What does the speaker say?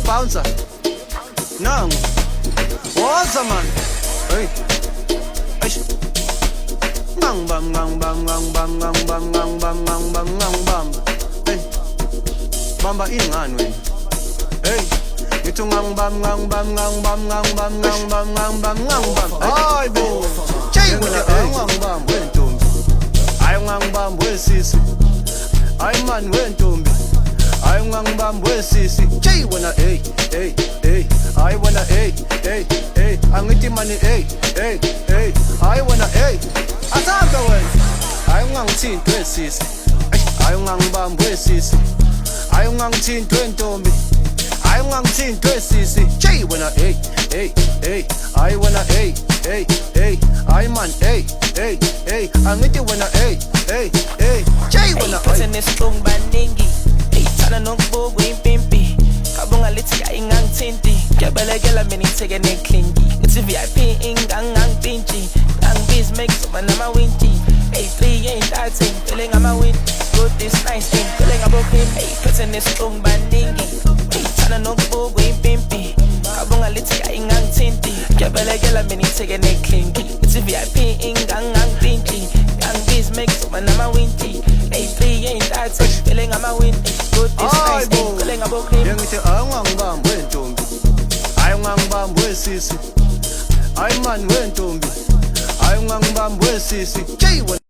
bouncer nangu woza man hey eish ngang bam hey bamba ingani wena hey ngithi ngang bam hayi bo hey wena ngang bam wentombi hayi ngang bam wesisi hayi man wentombi hayi ngang bam wesisi hey wena hey hayi wena hey angithi mani hey hayi wena hey asambe wena hayi ungangithinti wesisi hayi ungangibamba wesisi hayi ungangithinti wentombi hayi ungangithinti wesisi hey wena hey hayi wena hey hayi man hey angithi wena hey wena phethe nesixungu baningi eyithana nokubuka impimpi kabunga lithi ayingangithinti ngiyabelekela mina ngitheke neklingi ngithi VIP ingangangipintshi angibizi make soba namawinti hey 3 ain't that thing feeling amawinti good this nice thing feeling abokrim hey phethe nesixungu baningi eyithana nokubuka impimpi kabunga lithi ayingangithinti ngiyabelekela mina ngitheke neklingi ngithi VIP ingangangipintshi angibizi make soba namawinti hey 3 ain't that thing feeling amawinti good this nice thing feeling abokrim ngithi awungangibamba wentombi hayi ungangibamba wesisi hayi man wentombi hayi ungangibamba wesisi hey